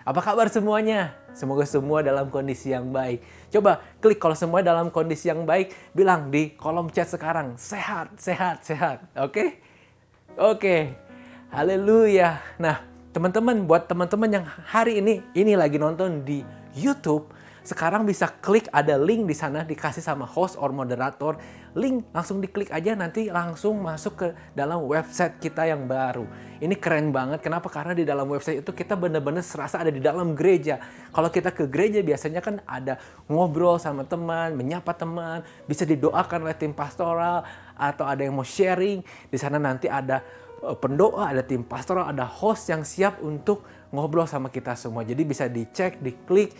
Apa kabar semuanya? Semoga semua dalam kondisi yang baik. Coba klik kalau semua dalam kondisi yang baik, bilang di kolom chat sekarang, sehat, sehat, sehat. Oke? Oke. Haleluya. Nah, teman-teman, buat teman-teman yang hari ini lagi nonton di YouTube, sekarang bisa klik ada link di sana dikasih sama host or moderator. Link langsung diklik aja, nanti langsung masuk ke dalam website kita yang baru. Ini keren banget. Kenapa? Karena di dalam website itu kita benar-benar serasa ada di dalam gereja. Kalau kita ke gereja biasanya kan ada ngobrol sama teman, menyapa teman, bisa didoakan oleh tim pastoral, atau ada yang mau sharing. Di sana nanti ada pendoa, ada tim pastoral, ada host yang siap untuk ngobrol sama kita semua. Jadi bisa dicek, diklik,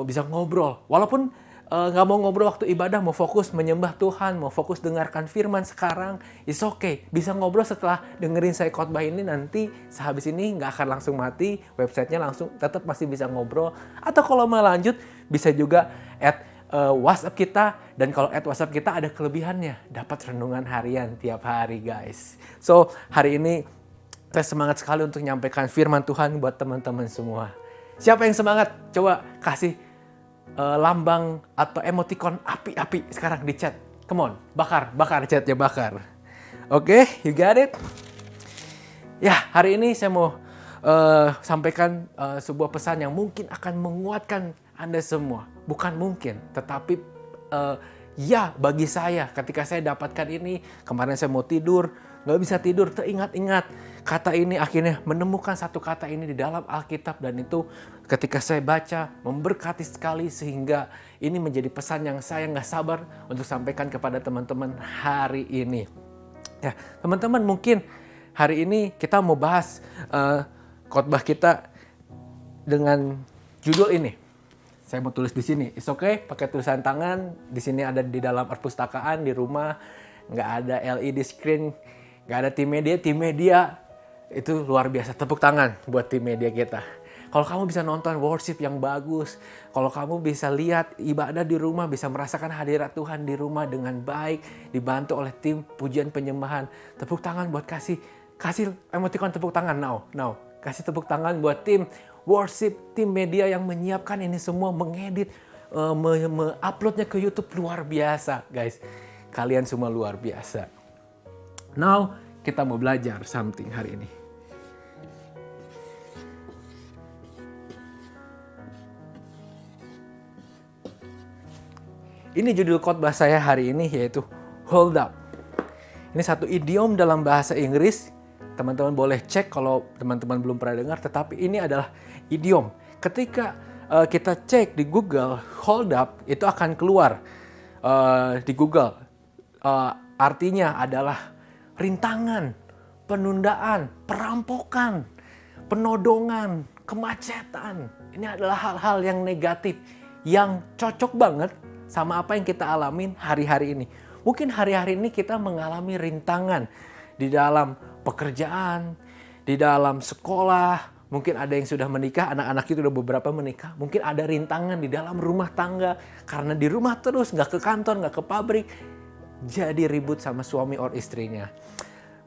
bisa ngobrol. Walaupun nggak mau ngobrol waktu ibadah, mau fokus menyembah Tuhan, mau fokus dengarkan firman sekarang, it's okay. Bisa ngobrol setelah dengerin saya khotbah ini, nanti sehabis ini nggak akan langsung mati, websitenya langsung tetap masih bisa ngobrol. Atau kalau mau lanjut, bisa juga add WhatsApp kita, dan kalau add WhatsApp kita ada kelebihannya, dapat renungan harian tiap hari guys. So hari ini saya semangat sekali untuk menyampaikan firman Tuhan buat teman-teman semua. Siapa yang semangat? Coba kasih lambang atau emoticon api-api sekarang di chat. Come on, bakar chatnya, bakar. Oke, you got it? Ya, hari ini saya mau sampaikan sebuah pesan yang mungkin akan menguatkan Anda semua. Bukan mungkin, tetapi ya bagi saya ketika saya dapatkan ini, kemarin saya mau tidur, nggak bisa tidur, teringat-ingat kata ini, akhirnya menemukan satu kata ini di dalam Alkitab, dan itu ketika saya baca memberkati sekali, sehingga ini menjadi pesan yang saya nggak sabar untuk sampaikan kepada teman-teman hari ini. Ya, teman-teman, mungkin hari ini kita mau bahas khotbah kita dengan judul ini. Saya mau tulis di sini, it's okay, pakai tulisan tangan. Di sini ada di dalam perpustakaan, di rumah, nggak ada LED screen, nggak ada tim media itu luar biasa. Tepuk tangan buat tim media kita. Kalau kamu bisa nonton worship yang bagus, kalau kamu bisa lihat ibadah di rumah, bisa merasakan hadirat Tuhan di rumah dengan baik, dibantu oleh tim pujian penyembahan, tepuk tangan buat kasih emoticon tepuk tangan now. Kasih tepuk tangan buat tim worship, tim media yang menyiapkan ini semua, mengedit, uploadnya ke YouTube, luar biasa guys. Kalian semua luar biasa. Now kita mau belajar something hari ini. Ini judul khotbah saya hari ini, yaitu hold up. Ini satu idiom dalam bahasa Inggris. Teman-teman boleh cek kalau teman-teman belum pernah dengar, tetapi ini adalah idiom. Ketika kita cek di Google, hold up, itu akan keluar di Google. Artinya adalah rintangan, penundaan, perampokan, penodongan, kemacetan. Ini adalah hal-hal yang negatif, yang cocok banget sama apa yang kita alamin hari-hari ini. Mungkin hari-hari ini kita mengalami rintangan di dalam pekerjaan, di dalam sekolah. Mungkin ada yang sudah menikah, anak-anak itu udah beberapa menikah. Mungkin ada rintangan di dalam rumah tangga, karena di rumah terus, nggak ke kantor, nggak ke pabrik, jadi ribut sama suami or istrinya.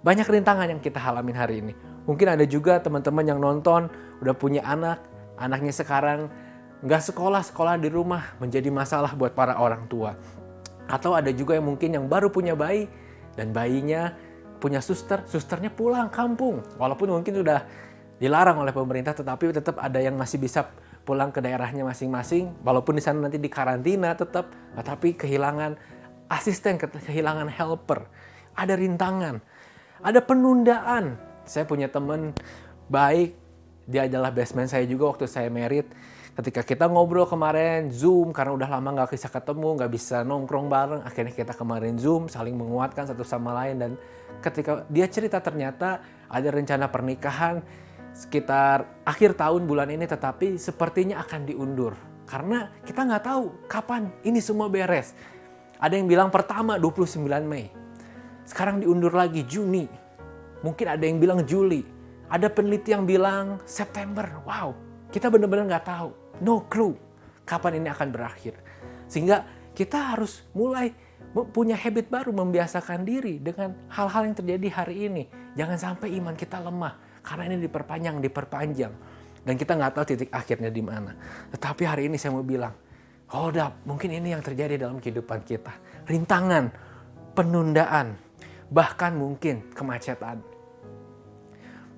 Banyak rintangan yang kita alamin hari ini. Mungkin ada juga teman-teman yang nonton, udah punya anak, anaknya sekarang nggak sekolah di rumah, menjadi masalah buat para orang tua. Atau ada juga yang mungkin yang baru punya bayi, dan bayinya punya susternya pulang kampung. Walaupun mungkin sudah dilarang oleh pemerintah, tetapi tetap ada yang masih bisa pulang ke daerahnya masing-masing. Walaupun di sana nanti dikarantina tetap, tetapi kehilangan asisten, kehilangan helper. Ada rintangan, ada penundaan. Saya punya teman baik, dia adalah best man saya juga waktu saya married. Ketika kita ngobrol kemarin, Zoom, karena udah lama nggak bisa ketemu, nggak bisa nongkrong bareng, akhirnya kita kemarin Zoom, saling menguatkan satu sama lain. Dan ketika dia cerita ternyata ada rencana pernikahan sekitar akhir tahun bulan ini, tetapi sepertinya akan diundur. Karena kita nggak tahu kapan ini semua beres. Ada yang bilang pertama 29 Mei. Sekarang diundur lagi Juni. Mungkin ada yang bilang Juli. Ada peneliti yang bilang September. Wow, kita benar-benar nggak tahu. No clue kapan ini akan berakhir. Sehingga kita harus mulai punya habit baru, membiasakan diri dengan hal-hal yang terjadi hari ini. Jangan sampai iman kita lemah, karena ini diperpanjang. Dan kita nggak tahu titik akhirnya di mana. Tetapi hari ini saya mau bilang, hold up, mungkin ini yang terjadi dalam kehidupan kita. Rintangan, penundaan, bahkan mungkin kemacetan.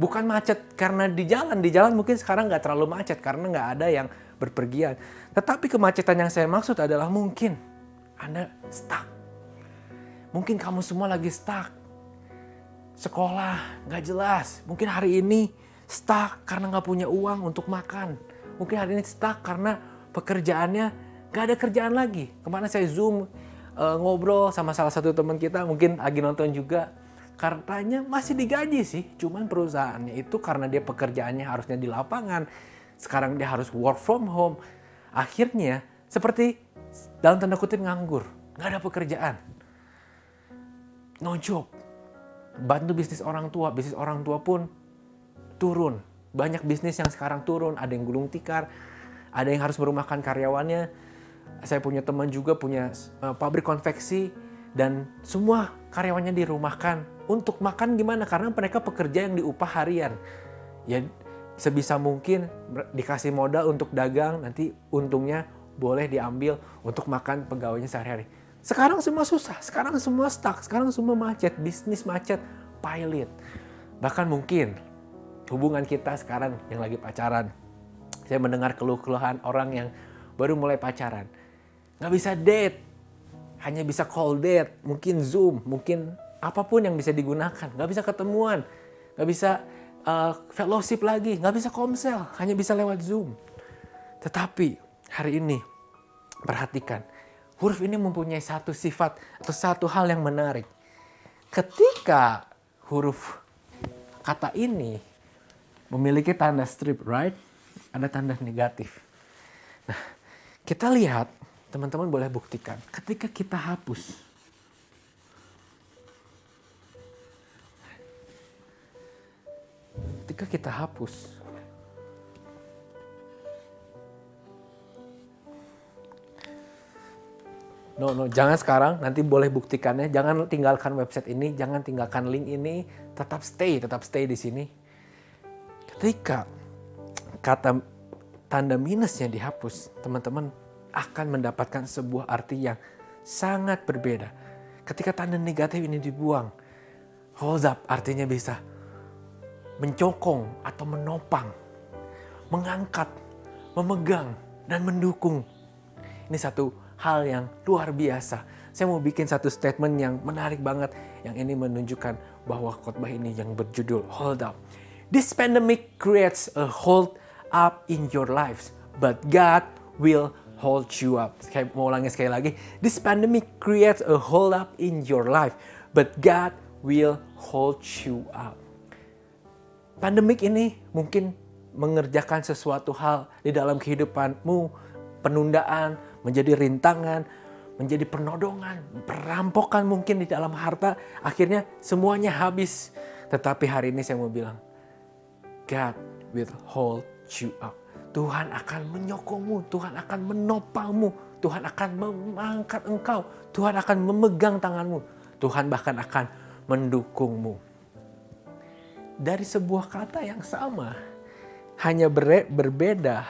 Bukan macet karena di jalan mungkin sekarang nggak terlalu macet karena nggak ada yang berpergian. Tetapi kemacetan yang saya maksud adalah mungkin Anda stuck. Mungkin kamu semua lagi stuck. Sekolah nggak jelas. Mungkin hari ini stuck karena nggak punya uang untuk makan. Mungkin hari ini stuck karena pekerjaannya nggak ada kerjaan lagi. Kemana saya Zoom ngobrol sama salah satu teman kita, mungkin lagi nonton juga. Katanya masih digaji sih, cuman perusahaannya itu karena dia pekerjaannya harusnya di lapangan. Sekarang dia harus work from home. Akhirnya seperti dalam tanda kutip nganggur. Nggak ada pekerjaan. No job. Bantu bisnis orang tua pun turun. Banyak bisnis yang sekarang turun, ada yang gulung tikar, ada yang harus merumahkan karyawannya. Saya punya teman juga punya pabrik konveksi dan semua karyawannya dirumahkan. Untuk makan gimana? Karena mereka pekerja yang diupah harian. Ya sebisa mungkin dikasih modal untuk dagang, nanti untungnya boleh diambil untuk makan pegawainya sehari-hari. Sekarang semua susah, sekarang semua stuck, sekarang semua macet, bisnis macet, pilot. Bahkan mungkin hubungan kita sekarang yang lagi pacaran. Saya mendengar keluh-keluhan orang yang baru mulai pacaran. Nggak bisa date, hanya bisa call date, mungkin Zoom, mungkin apapun yang bisa digunakan. Nggak bisa ketemuan, nggak bisa fellowship lagi, nggak bisa komsel, hanya bisa lewat Zoom. Tetapi hari ini, perhatikan, huruf ini mempunyai satu sifat atau satu hal yang menarik. Ketika huruf kata ini memiliki tanda strip, right? Ada tanda negatif. Nah, kita lihat, teman-teman boleh buktikan. Ketika kita hapus, No, jangan sekarang, nanti boleh buktikannya. Jangan tinggalkan website ini, jangan tinggalkan link ini, tetap stay di sini. Ketika kata tanda minusnya dihapus, teman-teman akan mendapatkan sebuah arti yang sangat berbeda. Ketika tanda negatif ini dibuang, hold up artinya bisa mencokong atau menopang, mengangkat, memegang, dan mendukung. Ini satu hal yang luar biasa. Saya mau bikin satu statement yang menarik banget, yang ini menunjukkan bahwa khotbah ini yang berjudul Hold Up. This pandemic creates a hold up in your lives, but God will hold you up. Saya mau ulangi sekali lagi. This pandemic creates a hold up in your life, but God will hold you up. Pandemik ini mungkin mengerjakan sesuatu hal di dalam kehidupanmu, penundaan, menjadi rintangan, menjadi penodongan, perampokan mungkin di dalam harta, akhirnya semuanya habis. Tetapi hari ini saya mau bilang, God will hold you up. Tuhan akan menyokongmu, Tuhan akan menopangmu, Tuhan akan mengangkat engkau, Tuhan akan memegang tanganmu, Tuhan bahkan akan mendukungmu. Dari sebuah kata yang sama, hanya berbeda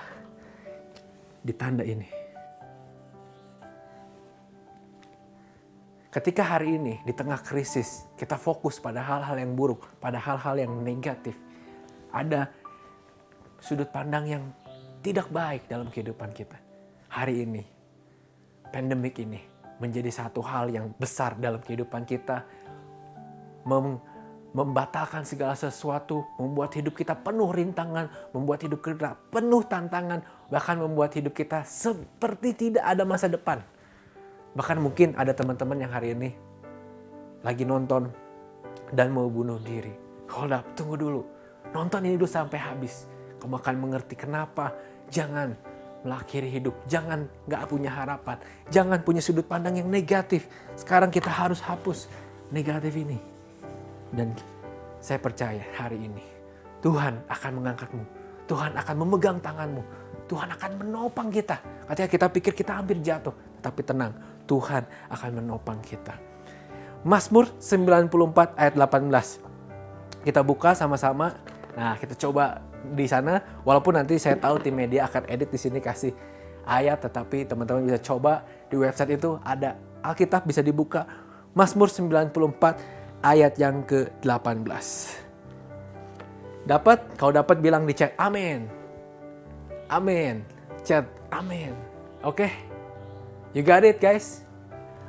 di tanda ini. Ketika hari ini di tengah krisis kita fokus pada hal-hal yang buruk, pada hal-hal yang negatif, ada sudut pandang yang tidak baik dalam kehidupan kita. Hari ini, pandemik ini menjadi satu hal yang besar dalam kehidupan kita, membatalkan segala sesuatu, membuat hidup kita penuh rintangan, membuat hidup kita penuh tantangan, bahkan membuat hidup kita seperti tidak ada masa depan. Bahkan mungkin ada teman-teman yang hari ini lagi nonton dan mau bunuh diri. Hold up, tunggu dulu. Nonton ini dulu sampai habis. Kamu akan mengerti kenapa jangan mengakhiri hidup. Jangan gak punya harapan. Jangan punya sudut pandang yang negatif. Sekarang kita harus hapus negatif ini. Dan saya percaya hari ini Tuhan akan mengangkatmu. Tuhan akan memegang tanganmu. Tuhan akan menopang kita. Ketika kita pikir kita hampir jatuh. Tapi tenang, Tuhan akan menopang kita. Mazmur 94 ayat 18. Kita buka sama-sama. Nah, kita coba di sana, walaupun nanti saya tahu tim media akan edit di sini kasih ayat, tetapi teman-teman bisa coba di website itu ada Alkitab, bisa dibuka Mazmur 94 ayat yang ke-18. Dapat? Kalau dapat bilang di chat amin. Amin. Chat amin. Oke? You got it guys?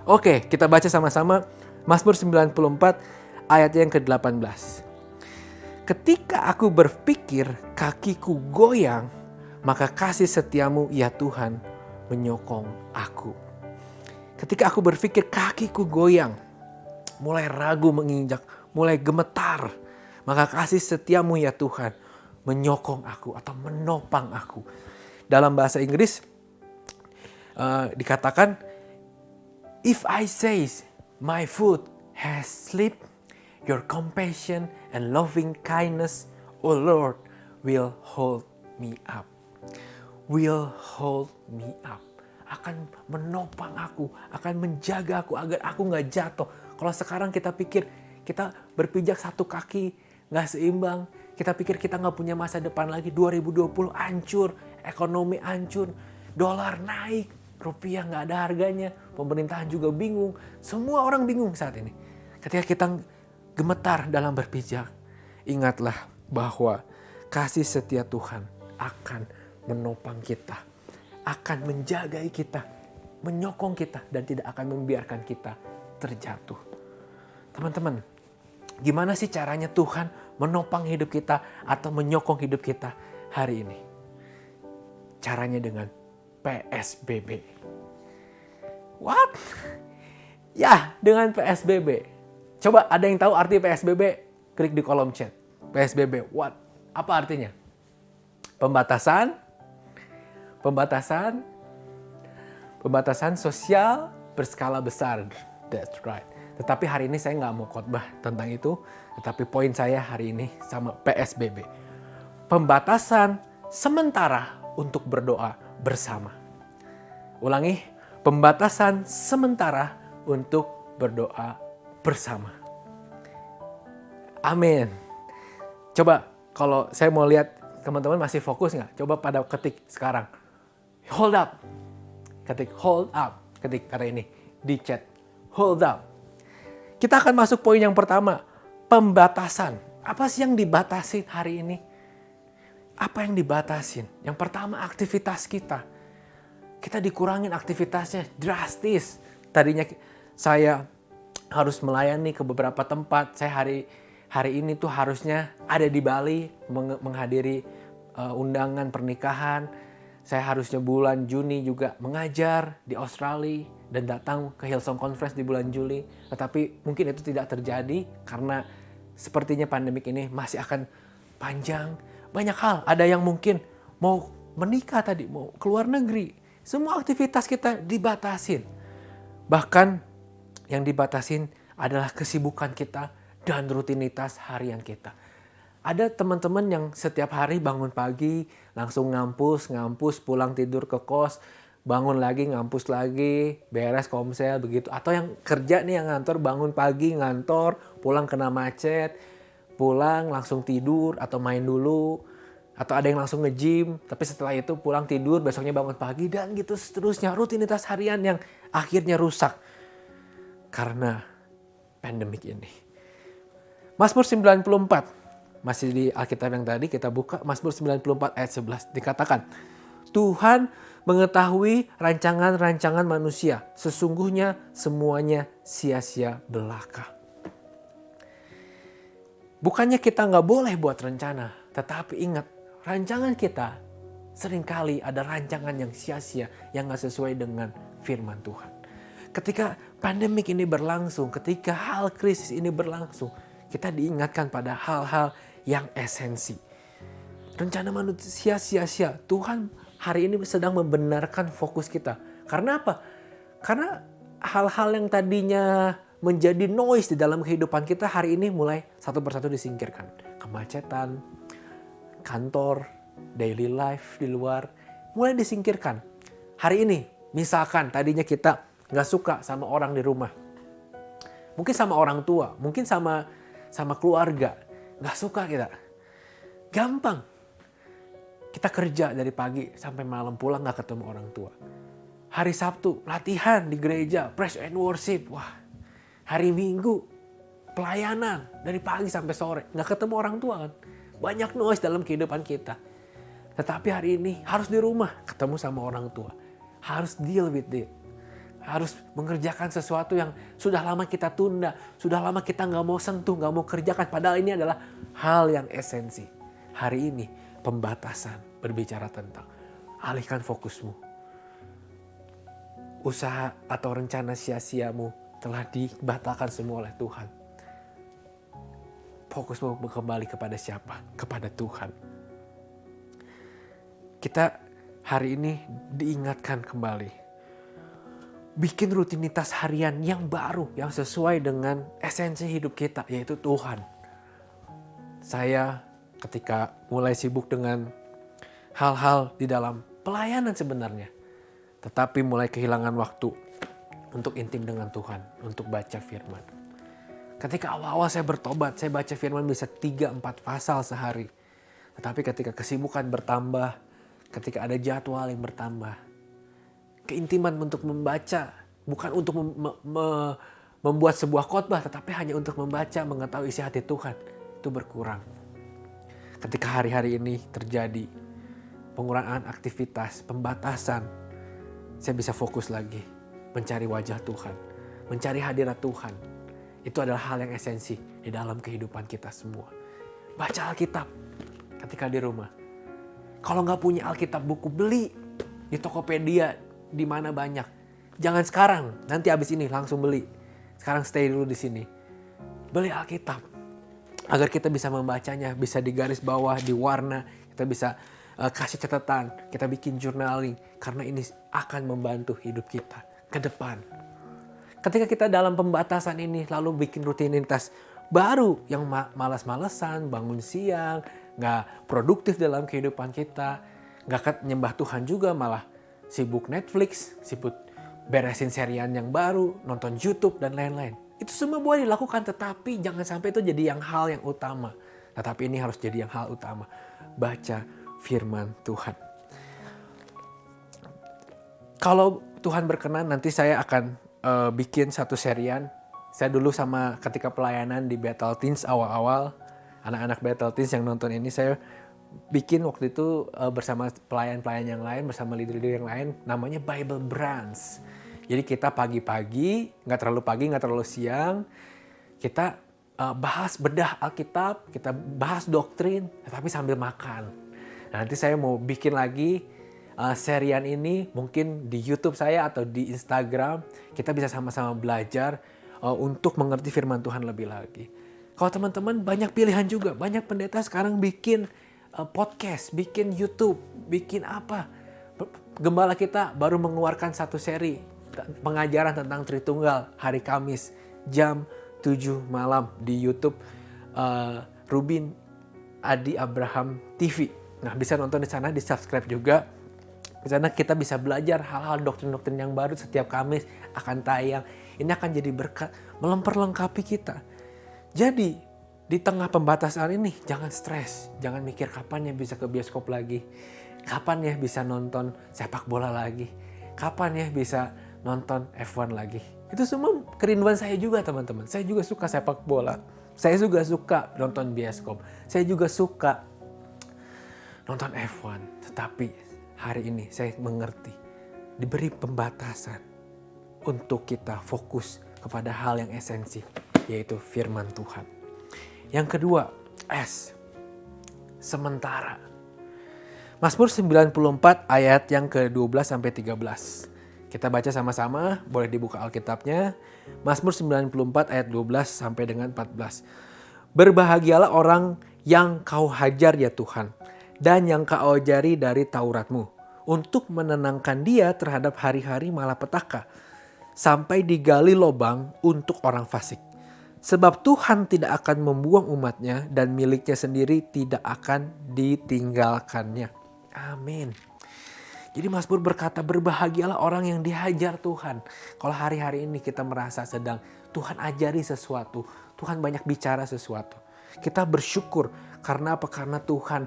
Oke, kita baca sama-sama Mazmur 94 ayat yang ke-18. Ketika aku berpikir kakiku goyang, maka kasih setiamu ya Tuhan menyokong aku. Ketika aku berpikir kakiku goyang, mulai ragu menginjak, mulai gemetar, maka kasih setiamu ya Tuhan menyokong aku atau menopang aku. Dalam bahasa Inggris dikatakan, if I say my foot has slipped, your compassion and loving kindness, O Lord, will hold me up. Will hold me up. Akan menopang aku, akan menjaga aku agar aku gak jatuh. Kalau sekarang kita pikir kita berpijak satu kaki gak seimbang, kita pikir kita gak punya masa depan lagi, 2020 hancur, ekonomi hancur, dolar naik, rupiah gak ada harganya, pemerintahan juga bingung, semua orang bingung saat ini. Ketika kita gemetar dalam berpijak, ingatlah bahwa kasih setia Tuhan akan menopang kita, akan menjaga kita, menyokong kita, dan tidak akan membiarkan kita terjatuh. Teman-teman, gimana sih caranya Tuhan menopang hidup kita atau menyokong hidup kita hari ini? Caranya dengan PSBB. What? Ya, dengan PSBB. Coba ada yang tahu arti PSBB? Klik di kolom chat. PSBB, what? Apa artinya? Pembatasan sosial berskala besar. That's right. Tetapi hari ini saya nggak mau khotbah tentang itu. Tetapi poin saya hari ini sama PSBB. Pembatasan sementara untuk berdoa bersama. Ulangi, pembatasan sementara untuk berdoa bersama. Amin. Coba kalau saya mau lihat teman-teman masih fokus nggak? Coba pada ketik sekarang. Hold up. Ketik hold up. Ketik kata ini di chat. Hold up. Kita akan masuk poin yang pertama. Pembatasan. Apa sih yang dibatasin hari ini? Apa yang dibatasin? Yang pertama aktivitas kita. Kita dikurangin aktivitasnya drastis. Tadinya saya harus melayani ke beberapa tempat. Saya hari ini tuh harusnya ada di Bali menghadiri undangan pernikahan. Saya harusnya bulan Juni juga mengajar di Australia dan datang ke Hillsong Conference di bulan Juli. Tetapi mungkin itu tidak terjadi karena sepertinya pandemik ini masih akan panjang. Banyak hal, ada yang mungkin mau menikah tadi, mau keluar negeri. Semua aktivitas kita dibatasin. Bahkan yang dibatasin adalah kesibukan kita dan rutinitas harian kita. Ada teman-teman yang setiap hari bangun pagi, langsung ngampus, pulang tidur ke kos, bangun lagi, ngampus lagi, beres komsel begitu. Atau yang kerja nih yang ngantor, bangun pagi ngantor, pulang kena macet, pulang langsung tidur atau main dulu. Atau ada yang langsung nge-gym, tapi setelah itu pulang tidur, besoknya bangun pagi, dan gitu seterusnya. Rutinitas harian yang akhirnya rusak karena pandemik ini. Mazmur 94, masih di Alkitab yang tadi kita buka, Mazmur 94 ayat 11, dikatakan, Tuhan mengetahui rancangan-rancangan manusia, sesungguhnya semuanya sia-sia belaka. Bukannya kita nggak boleh buat rencana, tetapi ingat, rancangan kita seringkali ada rancangan yang sia-sia, yang nggak sesuai dengan firman Tuhan. Ketika pandemik ini berlangsung, ketika hal krisis ini berlangsung, kita diingatkan pada hal-hal yang esensi. Rencana manusia sia-sia. Tuhan hari ini sedang membenarkan fokus kita. Karena apa? Karena hal-hal yang tadinya menjadi noise di dalam kehidupan kita hari ini mulai satu persatu disingkirkan. Kemacetan, kantor, daily life di luar mulai disingkirkan. Hari ini misalkan tadinya kita gak suka sama orang di rumah. Mungkin sama orang tua, mungkin sama keluarga. Gak suka kita. Gampang. Kita kerja dari pagi sampai malam, pulang gak ketemu orang tua. Hari Sabtu latihan di gereja, praise and worship. Wah, hari Minggu pelayanan dari pagi sampai sore, gak ketemu orang tua kan. Banyak noise dalam kehidupan kita. Tetapi hari ini harus di rumah ketemu sama orang tua. Harus deal with it. Harus mengerjakan sesuatu yang sudah lama kita tunda. Sudah lama kita gak mau sentuh, gak mau kerjakan. Padahal ini adalah hal yang esensi. Hari ini pembatasan berbicara tentang alihkan fokusmu. Usaha atau rencana sia-siamu telah dibatalkan semua oleh Tuhan. Fokusmu kembali kepada siapa? Kepada Tuhan. Kita hari ini diingatkan kembali. Bikin rutinitas harian yang baru, yang sesuai dengan esensi hidup kita, yaitu Tuhan. Saya ketika mulai sibuk dengan hal-hal di dalam pelayanan sebenarnya, tetapi mulai kehilangan waktu untuk intim dengan Tuhan, untuk baca firman. Ketika awal-awal saya bertobat, saya baca firman bisa 3-4 pasal sehari. Tetapi ketika kesibukan bertambah, ketika ada jadwal yang bertambah, keintiman untuk membaca, bukan untuk membuat sebuah khotbah, tetapi hanya untuk membaca, mengetahui isi hati Tuhan, itu berkurang. Ketika hari-hari ini terjadi pengurangan aktivitas, pembatasan, saya bisa fokus lagi mencari wajah Tuhan, mencari hadirat Tuhan. Itu adalah hal yang esensi di dalam kehidupan kita semua. Baca Alkitab ketika di rumah. Kalau nggak punya Alkitab buku, beli di Tokopedia, di mana banyak. Jangan sekarang, nanti habis ini langsung beli. Sekarang stay dulu di sini. Beli Alkitab agar kita bisa membacanya, bisa di garis bawah, di warna, kita bisa kasih catatan, kita bikin journaling, karena ini akan membantu hidup kita ke depan. Ketika kita dalam pembatasan ini lalu bikin rutinitas baru yang malas-malesan, bangun siang, gak produktif dalam kehidupan kita, gak nyembah Tuhan juga, malah sibuk Netflix, sibuk beresin serian yang baru, nonton YouTube dan lain-lain. Itu semua boleh dilakukan, tetapi jangan sampai itu jadi hal yang utama. Tetapi ini harus jadi hal utama. Baca firman Tuhan. Kalau Tuhan berkenan, nanti saya akan bikin satu serian. Saya dulu sama ketika pelayanan di Bethel Teens awal-awal, anak-anak Bethel Teens yang nonton ini, saya bikin waktu itu bersama pelayan-pelayan yang lain, bersama leader-leader yang lain, namanya Bible Brunch. Jadi kita pagi-pagi, nggak terlalu pagi, nggak terlalu siang, kita bahas bedah Alkitab, kita bahas doktrin, tapi sambil makan. Nah, nanti saya mau bikin lagi serian ini, mungkin di YouTube saya atau di Instagram, kita bisa sama-sama belajar untuk mengerti firman Tuhan lebih lagi. Kalau teman-teman banyak pilihan juga, banyak pendeta sekarang bikin podcast, bikin YouTube, bikin apa. Gembala kita baru mengeluarkan satu seri pengajaran tentang Tritunggal hari Kamis jam 7 malam di YouTube Rubin Adi Abraham TV. Nah, bisa nonton di sana, di subscribe juga. Di sana kita bisa belajar hal-hal doktrin-doktrin yang baru setiap Kamis akan tayang. Ini akan jadi berkat, memperlengkapi kita. Jadi di tengah pembatasan ini jangan stres, jangan mikir kapan ya bisa ke bioskop lagi, kapan ya bisa nonton sepak bola lagi, kapan ya bisa nonton F1 lagi. Itu semua kerinduan saya juga, teman-teman. Saya juga suka sepak bola. Saya juga suka nonton bioskop. Saya juga suka nonton F1. Tetapi hari ini saya mengerti, diberi pembatasan untuk kita fokus kepada hal yang esensi, yaitu firman Tuhan. Yang kedua, S, sementara. Mazmur 94 ayat yang ke-12 sampai 13. Kita baca sama-sama, boleh dibuka Alkitabnya. Mazmur 94 ayat 12 sampai dengan 14. Berbahagialah orang yang kau hajar ya Tuhan, dan yang kau ajari dari Tauratmu, untuk menenangkan dia terhadap hari-hari malapetaka, sampai digali lubang untuk orang fasik. Sebab Tuhan tidak akan membuang umatnya, dan miliknya sendiri tidak akan ditinggalkannya. Amin. Jadi Mazmur berkata, berbahagialah orang yang dihajar Tuhan. Kalau hari-hari ini kita merasa sedang Tuhan ajari sesuatu, Tuhan banyak bicara sesuatu, kita bersyukur. Karena apa? Karena Tuhan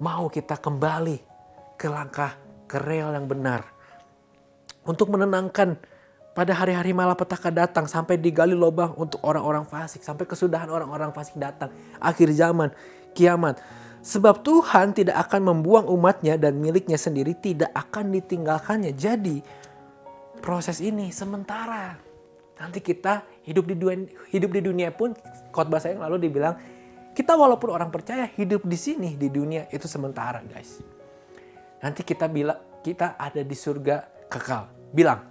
mau kita kembali ke langkah, ke rel yang benar. Untuk menenangkan pada hari-hari malapetaka datang, sampai digali lubang untuk orang-orang fasik, sampai kesudahan orang-orang fasik datang. Akhir zaman, kiamat. Sebab Tuhan tidak akan membuang umatnya dan miliknya sendiri tidak akan ditinggalkannya. Jadi proses ini sementara. Nanti kita hidup di dunia pun, khotbah saya yang lalu dibilang, kita walaupun orang percaya hidup di sini di dunia itu sementara, guys. Nanti kita ada di surga kekal. Bilang,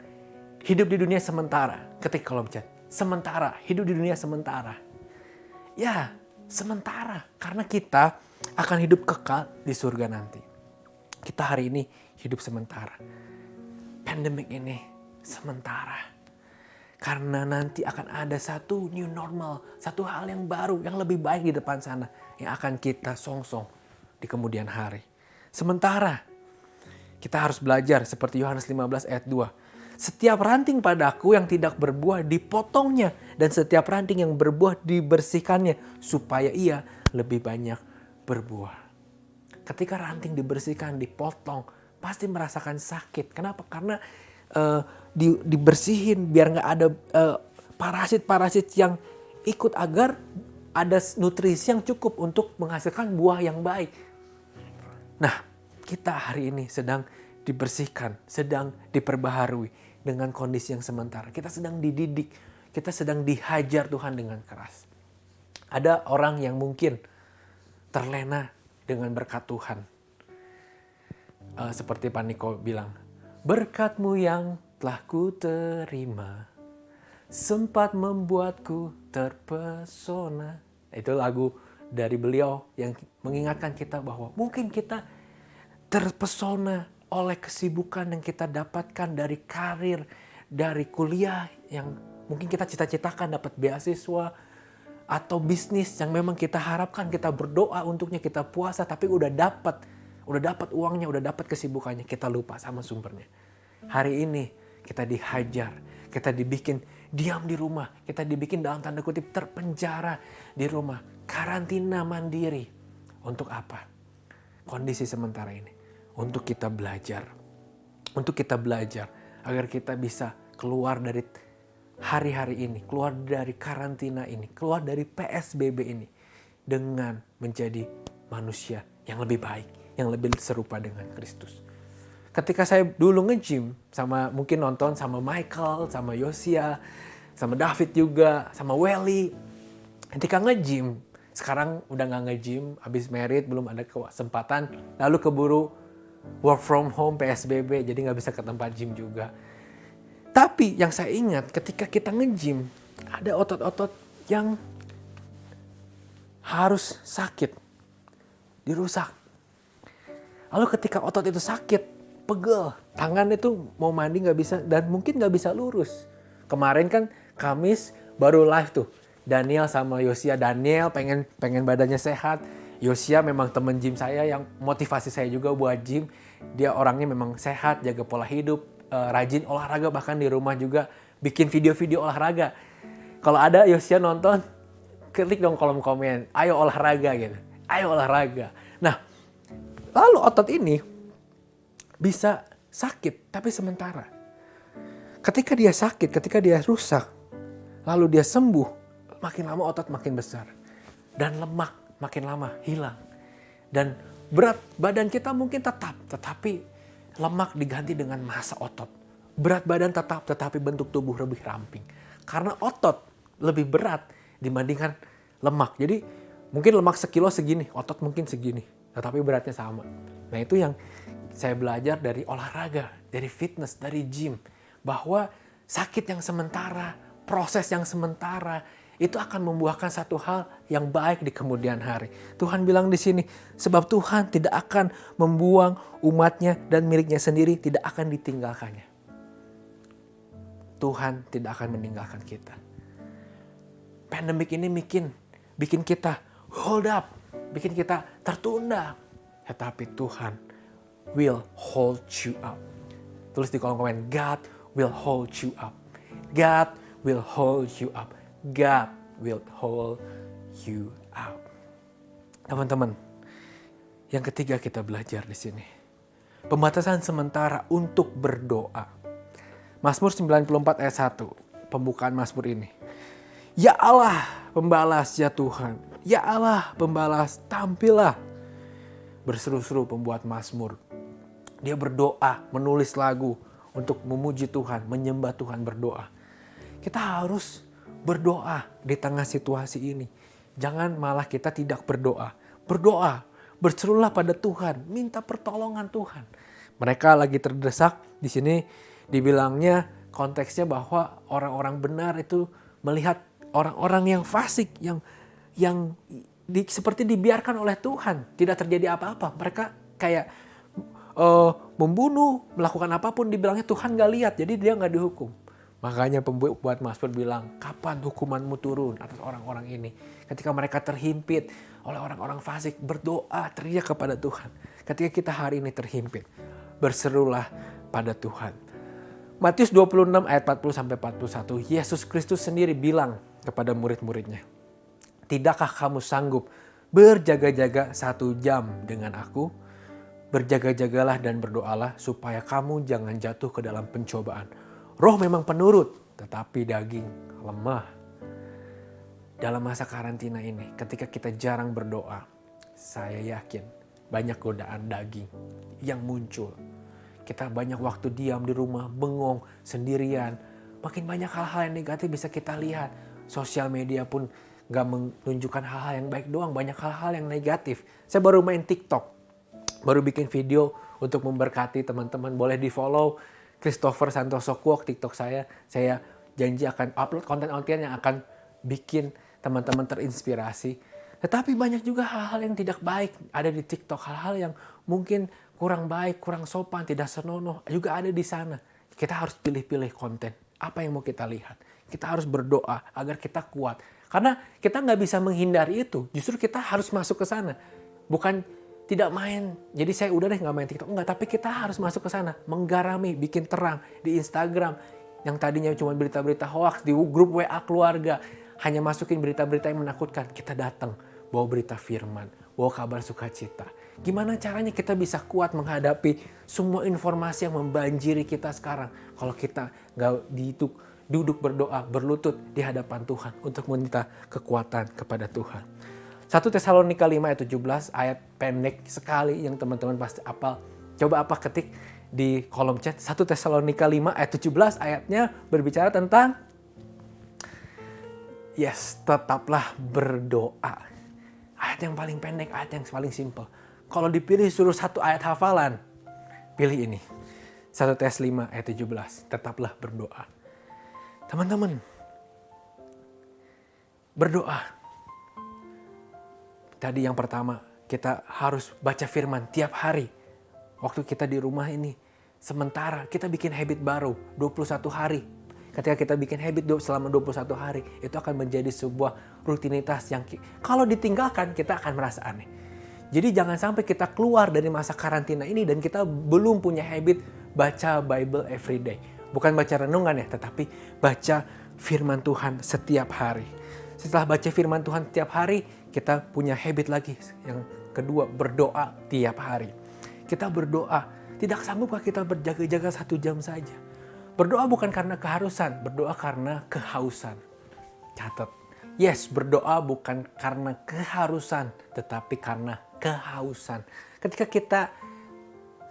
hidup di dunia sementara. Ketik kolom chat, sementara, hidup di dunia sementara. Ya, sementara. Karena kita akan hidup kekal di surga nanti. Kita hari ini hidup sementara. Pandemik ini sementara. Karena nanti akan ada satu new normal, satu hal yang baru, yang lebih baik di depan sana, yang akan kita songsong di kemudian hari. Sementara, kita harus belajar seperti Yohanes 15 ayat 2. Setiap ranting padaku yang tidak berbuah dipotongnya, dan setiap ranting yang berbuah dibersihkannya, supaya ia lebih banyak berbuah. Ketika ranting dibersihkan, dipotong, pasti merasakan sakit. Kenapa? Karena dibersihin biar gak ada parasit-parasit yang ikut, agar ada nutrisi yang cukup untuk menghasilkan buah yang baik. Nah, kita hari ini sedang dibersihkan, sedang diperbaharui dengan kondisi yang sementara. Kita sedang dididik, kita sedang dihajar Tuhan dengan keras. Ada orang yang mungkin terlena dengan berkat Tuhan. Seperti Pak Niko bilang, berkat-Mu yang telah ku terima sempat membuatku terpesona. Itu lagu dari beliau yang mengingatkan kita bahwa mungkin kita terpesona oleh kesibukan yang kita dapatkan dari karir, dari kuliah yang mungkin kita cita-citakan dapat beasiswa, atau bisnis yang memang kita harapkan, kita berdoa untuknya, kita puasa, tapi udah dapat uangnya, udah dapat kesibukannya, kita lupa sama sumbernya. Hari ini kita dihajar, kita dibikin diam di rumah, kita dibikin dalam tanda kutip terpenjara di rumah, karantina mandiri. Untuk apa? Kondisi sementara ini. Untuk kita belajar agar kita bisa keluar dari hari-hari ini, keluar dari karantina ini, keluar dari PSBB ini dengan menjadi manusia yang lebih baik, yang lebih serupa dengan Kristus. Ketika saya dulu nge-gym, mungkin nonton sama Michael, sama Yosia, sama David juga, sama Welly. Ketika nge-gym, sekarang udah gak nge-gym, habis merit, belum ada kesempatan, lalu keburu work from home, PSBB, jadi gak bisa ke tempat gym juga. Tapi yang saya ingat ketika kita nge-gym, ada otot-otot yang harus sakit, dirusak. Lalu ketika otot itu sakit, pegel, tangan itu mau mandi gak bisa, dan mungkin gak bisa lurus. Kemarin kan Kamis baru live tuh, Daniel sama Yosia. Daniel pengen badannya sehat. Yosia memang temen gym saya yang motivasi saya juga buat gym. Dia orangnya memang sehat, jaga pola hidup, rajin olahraga, bahkan di rumah juga bikin video-video olahraga. Kalau ada Yosia nonton, klik dong kolom komen, ayo olahraga gitu. Ayo olahraga. Nah, lalu otot ini bisa sakit, tapi sementara. Ketika dia sakit, ketika dia rusak, lalu dia sembuh, makin lama otot makin besar. Dan lemak makin lama hilang. Dan berat badan kita mungkin tetap, tetapi lemak diganti dengan massa otot. Berat badan tetap, tetapi bentuk tubuh lebih ramping. Karena otot lebih berat dibandingkan lemak. Jadi mungkin lemak sekilo segini, otot mungkin segini, tetapi beratnya sama. Nah, itu yang saya belajar dari olahraga, dari fitness, dari gym. Bahwa sakit yang sementara, proses yang sementara, itu akan membuahkan satu hal yang baik di kemudian hari. Tuhan bilang di sini, sebab Tuhan tidak akan membuang umatnya dan miliknya sendiri, tidak akan ditinggalkannya. Tuhan tidak akan meninggalkan kita. Pandemik ini bikin kita hold up, bikin kita tertunda. Tetapi Tuhan will hold you up. Tulis di kolom komen, God will hold you up. God will hold you up. God will hold you up. Teman-teman, Yang ketiga kita belajar di sini. Pembatasan sementara untuk berdoa. Mazmur 94 ayat 1. Pembukaan Mazmur ini. Ya Allah pembalas ya Tuhan. Ya Allah pembalas, tampillah. Berseru-seru pembuat Mazmur. Dia berdoa, menulis lagu untuk memuji Tuhan, menyembah Tuhan, berdoa. Kita harus berdoa di tengah situasi ini. Jangan malah kita tidak berdoa. Berdoa, berserulah pada Tuhan, minta pertolongan Tuhan. Mereka lagi terdesak. Di sini dibilangnya konteksnya bahwa orang-orang benar itu melihat orang-orang yang fasik, yang seperti dibiarkan oleh Tuhan, tidak terjadi apa-apa. Mereka kayak membunuh, melakukan apapun, dibilangnya Tuhan gak lihat, jadi dia gak dihukum. Makanya pembuat Mazmur bilang, kapan hukumanmu turun atas orang-orang ini? Ketika mereka terhimpit oleh orang-orang fasik, berdoa, teriak kepada Tuhan. Ketika kita hari ini terhimpit, berserulah pada Tuhan. Matius 26 ayat 40-41, Yesus Kristus sendiri bilang kepada murid-muridnya, tidakkah kamu sanggup berjaga-jaga 1 jam dengan aku? Berjaga-jagalah dan berdoalah supaya kamu jangan jatuh ke dalam pencobaan. Roh memang penurut, tetapi daging lemah. Dalam masa karantina ini, ketika kita jarang berdoa, saya yakin banyak godaan daging yang muncul. Kita banyak waktu diam di rumah, bengong, sendirian. Makin banyak hal-hal yang negatif bisa kita lihat. Sosial media pun gak menunjukkan hal-hal yang baik doang, banyak hal-hal yang negatif. Saya baru main TikTok. Baru bikin video untuk memberkati teman-teman. Boleh di follow Christopher Santoso Kwok TikTok saya. Saya janji akan upload konten-konten yang akan bikin teman-teman terinspirasi. Tetapi banyak juga hal-hal yang tidak baik ada di TikTok. Hal-hal yang mungkin kurang baik, kurang sopan, tidak senonoh juga ada di sana. Kita harus pilih-pilih konten. Apa yang mau kita lihat. Kita harus berdoa agar kita kuat. Karena kita nggak bisa menghindari itu. Justru kita harus masuk ke sana. Bukan tidak main, jadi saya udah deh gak main TikTok. Enggak, tapi kita harus masuk ke sana. Menggarami, bikin terang di Instagram. Yang tadinya cuma berita-berita hoax di grup WA keluarga. Hanya masukin berita-berita yang menakutkan. Kita datang, bawa berita firman, bawa kabar sukacita. Gimana caranya kita bisa kuat menghadapi semua informasi yang membanjiri kita sekarang. Kalau kita gak duduk berdoa, berlutut di hadapan Tuhan untuk meminta kekuatan kepada Tuhan. 1 Tesalonika 5 ayat 17, ayat pendek sekali yang teman-teman pasti hafal. Coba apa ketik di kolom chat. 1 Tesalonika 5 ayat 17 ayatnya berbicara tentang tetaplah berdoa. Ayat yang paling pendek, ayat yang paling simple. Kalau dipilih suruh satu ayat hafalan, pilih ini. 1 Tes 5 ayat 17, tetaplah berdoa. Teman-teman, berdoa. Tadi yang pertama, kita harus baca firman tiap hari. Waktu kita di rumah ini, sementara kita bikin habit baru, 21 hari. Ketika kita bikin habit selama 21 hari, itu akan menjadi sebuah rutinitas yang kalau ditinggalkan, kita akan merasa aneh. Jadi jangan sampai kita keluar dari masa karantina ini dan kita belum punya habit baca Bible every day. Bukan baca renungan ya, tetapi baca firman Tuhan setiap hari. Setelah baca firman Tuhan setiap hari, kita punya habit lagi. Yang kedua, berdoa tiap hari. Kita berdoa. Tidak sanggupkah kita berjaga-jaga 1 jam saja? Berdoa bukan karena keharusan, berdoa karena kehausan. Catat. Yes, berdoa bukan karena keharusan, tetapi karena kehausan. Ketika kita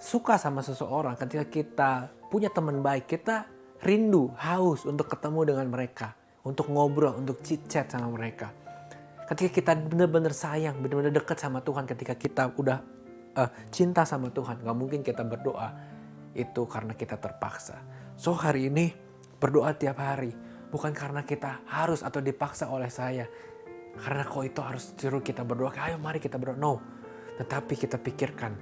suka sama seseorang, ketika kita punya teman baik, kita rindu, haus untuk ketemu dengan mereka. Untuk ngobrol, untuk chit-chat sama mereka. Ketika kita benar-benar sayang, benar-benar dekat sama Tuhan, ketika kita udah cinta sama Tuhan, gak mungkin kita berdoa itu karena kita terpaksa. So hari ini berdoa tiap hari, bukan karena kita harus atau dipaksa oleh saya. Karena kok itu harus suruh kita berdoa, ayo mari kita berdoa. No, tetapi kita pikirkan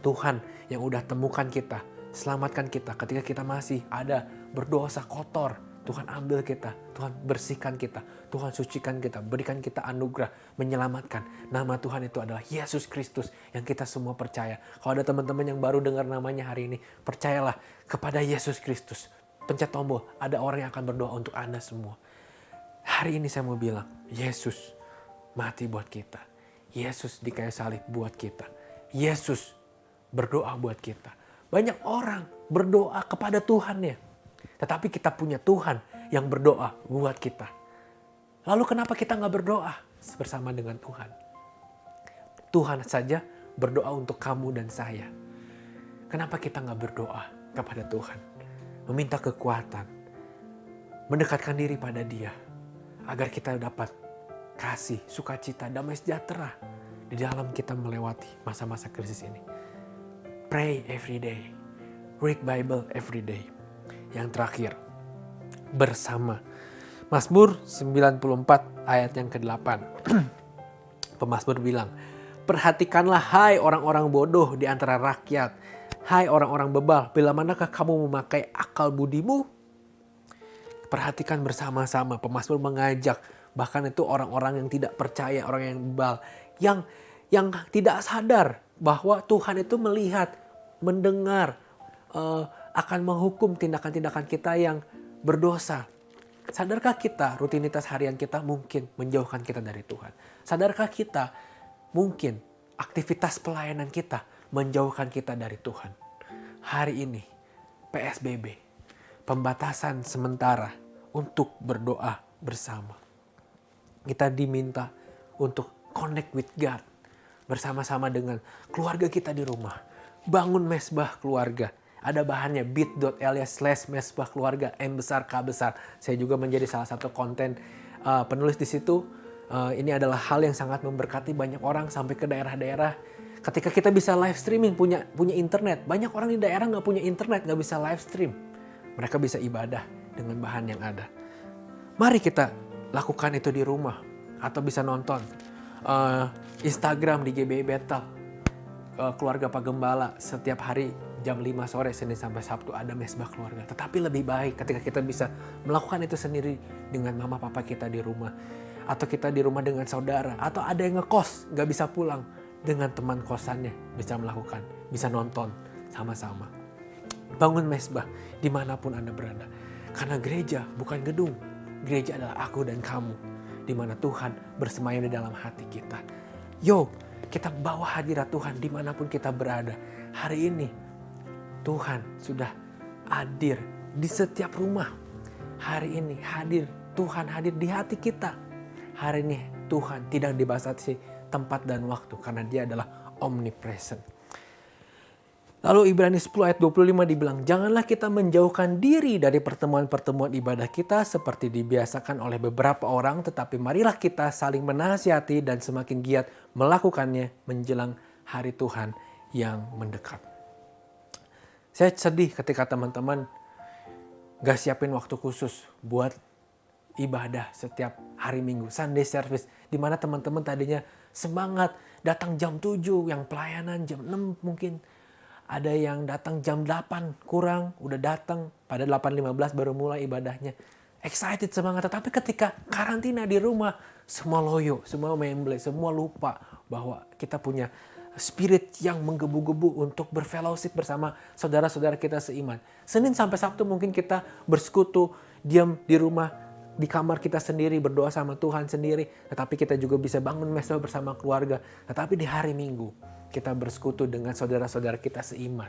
Tuhan yang udah temukan kita, selamatkan kita ketika kita masih ada berdosa kotor. Tuhan ambil kita, Tuhan bersihkan kita, Tuhan sucikan kita, berikan kita anugerah, menyelamatkan. Nama Tuhan itu adalah Yesus Kristus yang kita semua percaya. Kalau ada teman-teman yang baru dengar namanya hari ini, percayalah kepada Yesus Kristus. Pencet tombol, ada orang yang akan berdoa untuk Anda semua. Hari ini saya mau bilang, Yesus mati buat kita. Yesus di kayu salib buat kita. Yesus berdoa buat kita. Banyak orang berdoa kepada Tuhannya. Tetapi kita punya Tuhan yang berdoa buat kita. Lalu kenapa kita nggak berdoa bersama dengan Tuhan? Tuhan saja berdoa untuk kamu dan saya. Kenapa kita nggak berdoa kepada Tuhan? Meminta kekuatan. Mendekatkan diri pada Dia. Agar kita dapat kasih, sukacita, damai sejahtera di dalam kita melewati masa-masa krisis ini. Pray every day. Read Bible every day. Yang terakhir, bersama. Mazmur 94 ayat yang ke-8. Pemazmur bilang, perhatikanlah hai orang-orang bodoh di antara rakyat. Hai orang-orang bebal, bila manakah kamu memakai akal budimu? Perhatikan bersama-sama. Pemazmur mengajak, bahkan itu orang-orang yang tidak percaya, orang yang bebal, yang tidak sadar bahwa Tuhan itu melihat, mendengar, akan menghukum tindakan-tindakan kita yang berdosa. Sadarkah kita rutinitas harian kita mungkin menjauhkan kita dari Tuhan? Sadarkah kita mungkin aktivitas pelayanan kita menjauhkan kita dari Tuhan? Hari ini PSBB, pembatasan sementara untuk berdoa bersama. Kita diminta untuk connect with God bersama-sama dengan keluarga kita di rumah. Bangun mesbah keluarga. Ada bahannya bit.ly/mesbah keluarga M besar K besar. Saya juga menjadi salah satu konten penulis di situ. Ini adalah hal yang sangat memberkati banyak orang sampai ke daerah-daerah. Ketika kita bisa live streaming, punya internet. Banyak orang di daerah nggak punya internet, nggak bisa live stream. Mereka bisa ibadah dengan bahan yang ada. Mari kita lakukan itu di rumah. Atau bisa nonton Instagram di GBI Battle. Keluarga Pak Gembala setiap hari jam 5 sore Senin sampai Sabtu ada mesbah keluarga. Tetapi lebih baik ketika kita bisa melakukan itu sendiri dengan mama papa kita di rumah. Atau kita di rumah dengan saudara. Atau ada yang ngekos gak bisa pulang. Dengan teman kosannya bisa melakukan. Bisa nonton sama-sama. Bangun mesbah dimanapun Anda berada. Karena gereja bukan gedung. Gereja adalah aku dan kamu. Di mana Tuhan bersemayam di dalam hati kita. Yo, kita bawa hadirat Tuhan dimanapun kita berada. Hari ini Tuhan sudah hadir di setiap rumah. Hari ini Tuhan hadir di hati kita. Hari ini Tuhan tidak dibatasi tempat dan waktu karena Dia adalah omnipresent. Lalu Ibrani 10 ayat 25 dibilang, janganlah kita menjauhkan diri dari pertemuan-pertemuan ibadah kita seperti dibiasakan oleh beberapa orang, tetapi marilah kita saling menasihati dan semakin giat melakukannya menjelang hari Tuhan yang mendekat. Saya sedih ketika teman-teman gak siapin waktu khusus buat ibadah setiap hari Minggu, Sunday service, di mana teman-teman tadinya semangat datang jam 7, yang pelayanan jam 6 mungkin. Ada yang datang jam 8 kurang, udah datang pada 8.15 baru mulai ibadahnya. Excited, semangat, tetapi ketika karantina di rumah, semua loyo, semua memble, semua lupa bahwa kita punya spirit yang menggebu-gebu untuk berfellowship bersama saudara-saudara kita seiman. Senin sampai Sabtu mungkin kita bersekutu, diam di rumah, di kamar kita sendiri, berdoa sama Tuhan sendiri. Tetapi kita juga bisa bangun mesbah bersama keluarga. Tetapi di hari Minggu, kita bersekutu dengan saudara-saudara kita seiman.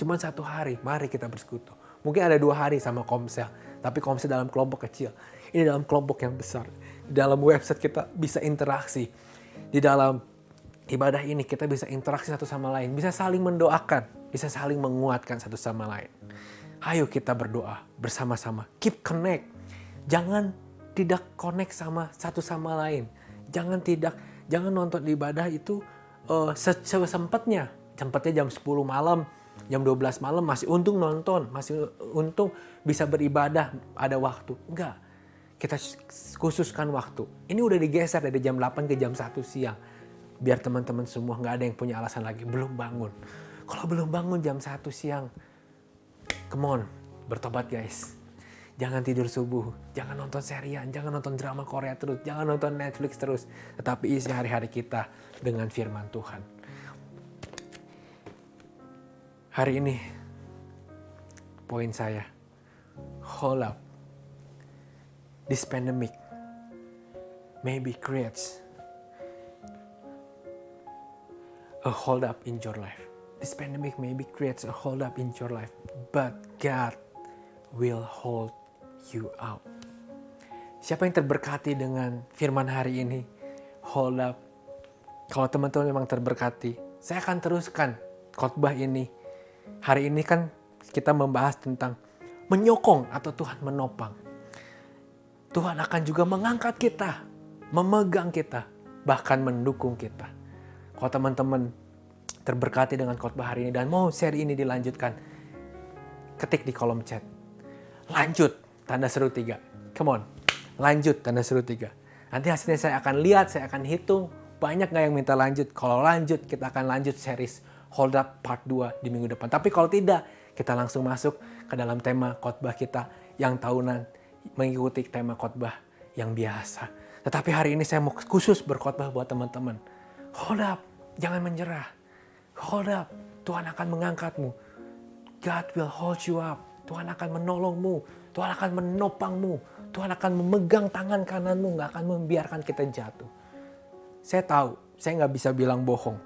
Cuma satu hari, mari kita bersekutu. Mungkin ada 2 hari sama Komsel. Tapi Komsel dalam kelompok kecil. Ini dalam kelompok yang besar. Di dalam website kita bisa interaksi. Di dalam ibadah ini kita bisa interaksi satu sama lain. Bisa saling mendoakan. Bisa saling menguatkan satu sama lain. Ayo kita berdoa bersama-sama. Keep connect. Jangan tidak connect sama satu sama lain. Jangan nonton ibadah itu sesempatnya. Sempatnya jam 10 malam, jam 12 malam masih untung nonton, masih untung bisa beribadah, ada waktu. Enggak. Kita khususkan waktu. Ini udah digeser dari jam 8 ke jam 1 siang. Biar teman-teman semua nggak ada yang punya alasan lagi belum bangun. Kalau belum bangun jam 1 siang, come on, bertobat guys. Jangan tidur subuh, jangan nonton serian, jangan nonton drama Korea terus, jangan nonton Netflix terus. Tetapi isi hari-hari kita dengan firman Tuhan. Hari ini, poin saya, hold up. This pandemic maybe creates a hold up in your life. This pandemic maybe creates a hold up in your life, but God will hold you out. Siapa yang terberkati dengan firman hari ini? Hold up. Kalau teman-teman memang terberkati, saya akan teruskan khotbah ini. Hari ini kan kita membahas tentang menyokong atau Tuhan menopang. Tuhan akan juga mengangkat kita, memegang kita, bahkan mendukung kita. Kalau teman-teman terberkati dengan khotbah hari ini dan mau seri ini dilanjutkan, ketik di kolom chat. Lanjut, tanda seru 3. Come on, lanjut, tanda seru 3. Nanti hasilnya saya akan lihat, saya akan hitung. Banyak gak yang minta lanjut? Kalau lanjut, kita akan lanjut series Hold Up Part 2 di minggu depan. Tapi kalau tidak, kita langsung masuk ke dalam tema khotbah kita yang tahunan, mengikuti tema khotbah yang biasa. Tetapi hari ini saya mau khusus berkhotbah buat teman-teman. Hold up, jangan menyerah. Hold up, Tuhan akan mengangkatmu. God will hold you up. Tuhan akan menolongmu. Tuhan akan menopangmu. Tuhan akan memegang tangan kananmu, gak akan membiarkan kita jatuh. Saya tahu, saya gak bisa bilang bohong.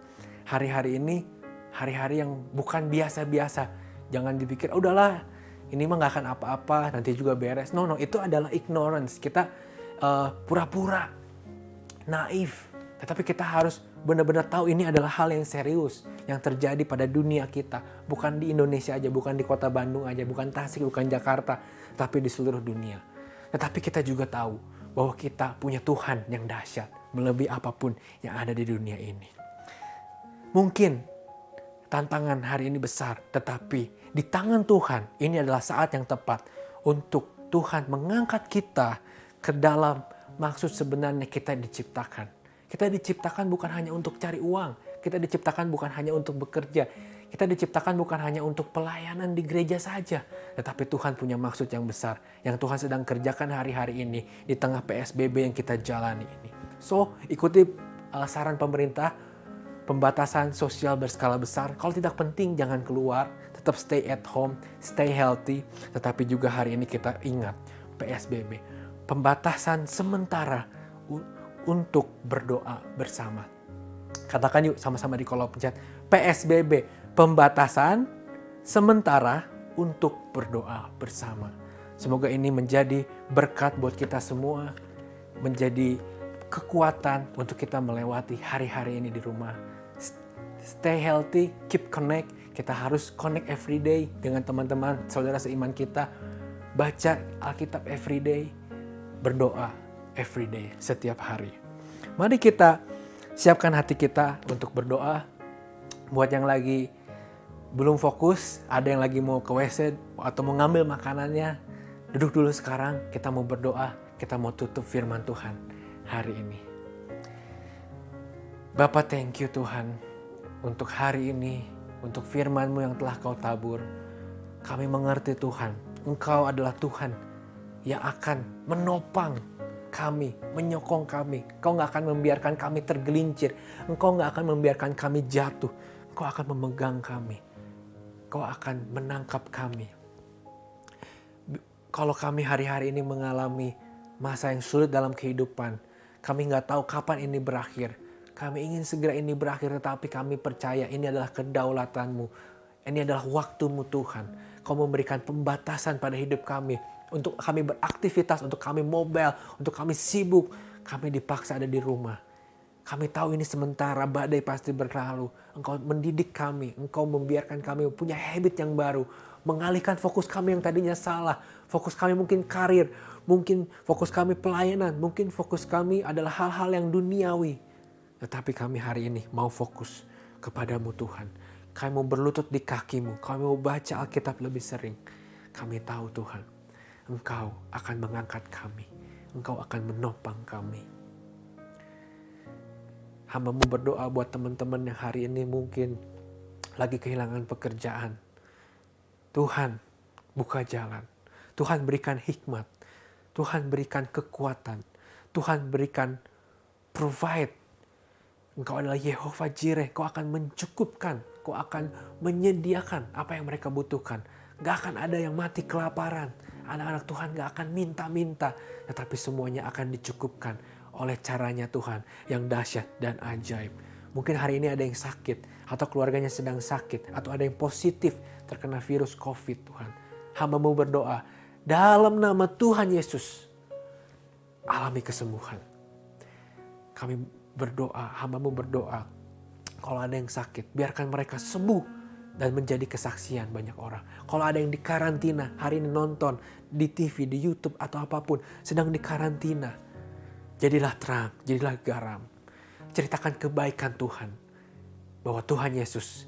Hari-hari ini, hari-hari yang bukan biasa-biasa. Jangan dipikir, udahlah, ini mah gak akan apa-apa, nanti juga beres. No, itu adalah ignorance. Kita pura-pura, naif. Tetapi kita harus benar-benar tahu ini adalah hal yang serius yang terjadi pada dunia kita. Bukan di Indonesia aja, bukan di kota Bandung aja, bukan Tasik, bukan Jakarta, tapi di seluruh dunia. Tetapi kita juga tahu bahwa kita punya Tuhan yang dahsyat, melebihi apapun yang ada di dunia ini. Mungkin tantangan hari ini besar, tetapi di tangan Tuhan ini adalah saat yang tepat untuk Tuhan mengangkat kita ke dalam maksud sebenarnya kita diciptakan. Kita diciptakan bukan hanya untuk cari uang. Kita diciptakan bukan hanya untuk bekerja. Kita diciptakan bukan hanya untuk pelayanan di gereja saja. Tetapi Tuhan punya maksud yang besar. Yang Tuhan sedang kerjakan hari-hari ini. Di tengah PSBB yang kita jalani ini. So, ikuti saran pemerintah. Pembatasan sosial berskala besar. Kalau tidak penting, jangan keluar. Tetap stay at home. Stay healthy. Tetapi juga hari ini kita ingat PSBB. Pembatasan sementara untuk berdoa bersama. Katakan yuk sama-sama di kolom chat. PSBB, pembatasan sementara untuk berdoa bersama. Semoga ini menjadi berkat buat kita semua. Menjadi kekuatan untuk kita melewati hari-hari ini di rumah. Stay healthy, keep connect. Kita harus connect every day dengan teman-teman, saudara seiman kita. Baca Alkitab every day. Berdoa every day, setiap hari. Mari kita siapkan hati kita untuk berdoa. Buat yang lagi belum fokus, ada yang lagi mau ke WC atau mau ngambil makanannya, duduk dulu sekarang, kita mau berdoa, kita mau tutup firman Tuhan hari ini. Bapa, thank you Tuhan untuk hari ini, untuk firman-Mu yang telah Kau tabur. Kami mengerti Tuhan, Engkau adalah Tuhan yang akan menopang kami, menyokong kami. Engkau gak akan membiarkan kami tergelincir. Engkau gak akan membiarkan kami jatuh. Engkau akan memegang kami. Engkau akan menangkap kami. Kalau kami hari-hari ini mengalami masa yang sulit dalam kehidupan, kami gak tahu kapan ini berakhir. Kami ingin segera ini berakhir, tetapi kami percaya ini adalah kedaulatan-Mu. Ini adalah waktu-Mu Tuhan. Kau memberikan pembatasan pada hidup kami. Untuk kami beraktivitas, untuk kami mobile, untuk kami sibuk. Kami dipaksa ada di rumah. Kami tahu ini sementara, badai pasti berlalu. Engkau mendidik kami, Engkau membiarkan kami punya habit yang baru. Mengalihkan fokus kami yang tadinya salah. Fokus kami mungkin karir, mungkin fokus kami pelayanan, mungkin fokus kami adalah hal-hal yang duniawi. Tetapi kami hari ini mau fokus kepada-Mu Tuhan. Kami mau berlutut di kaki-Mu, kami mau baca Alkitab lebih sering. Kami tahu Tuhan, Engkau akan mengangkat kami. Engkau akan menopang kami. Hamba-Mu berdoa buat teman-teman yang hari ini mungkin lagi kehilangan pekerjaan. Tuhan, buka jalan. Tuhan berikan hikmat. Tuhan berikan kekuatan. Tuhan berikan provide. Engkau adalah Yehova Jireh. Kau akan mencukupkan. Kau akan menyediakan apa yang mereka butuhkan. Gak akan ada yang mati kelaparan. Anak-anak Tuhan gak akan minta-minta. Tetapi semuanya akan dicukupkan oleh caranya Tuhan yang dahsyat dan ajaib. Mungkin hari ini ada yang sakit, atau keluarganya sedang sakit, atau ada yang positif terkena virus COVID, Tuhan. Hamba-Mu berdoa, dalam nama Tuhan Yesus, alami kesembuhan. Kami berdoa, hamba-Mu berdoa, kalau ada yang sakit, biarkan mereka sembuh dan menjadi kesaksian banyak orang. Kalau ada yang di karantina, hari ini nonton di TV, di YouTube atau apapun, sedang di karantina, jadilah terang, jadilah garam. Ceritakan kebaikan Tuhan, bahwa Tuhan Yesus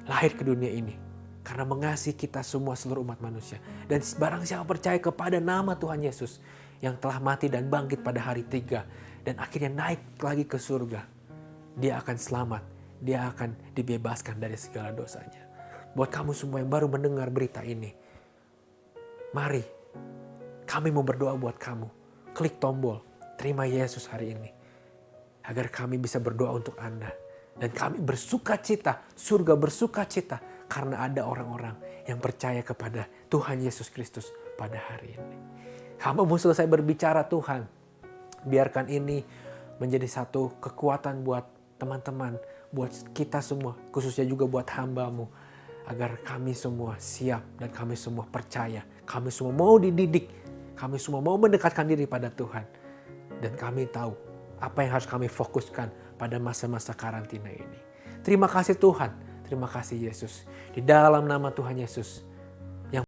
lahir ke dunia ini karena mengasihi kita semua seluruh umat manusia. Dan barang siapa percaya kepada nama Tuhan Yesus yang telah mati dan bangkit pada hari 3 dan akhirnya naik lagi ke surga, dia akan selamat, dia akan dibebaskan dari segala dosanya. Buat kamu semua yang baru mendengar berita ini, mari kami mau berdoa buat kamu. Klik tombol terima Yesus hari ini, agar kami bisa berdoa untuk Anda. Dan kami bersuka cita, surga bersuka cita, karena ada orang-orang yang percaya kepada Tuhan Yesus Kristus pada hari ini. Hamba-Mu selesai berbicara, Tuhan. Biarkan ini menjadi satu kekuatan buat teman-teman, buat kita semua, khususnya juga buat hamba-Mu. Agar kami semua siap dan kami semua percaya. Kami semua mau dididik, kami semua mau mendekatkan diri pada Tuhan. Dan kami tahu apa yang harus kami fokuskan pada masa-masa karantina ini. Terima kasih Tuhan, terima kasih Yesus. Di dalam nama Tuhan Yesus,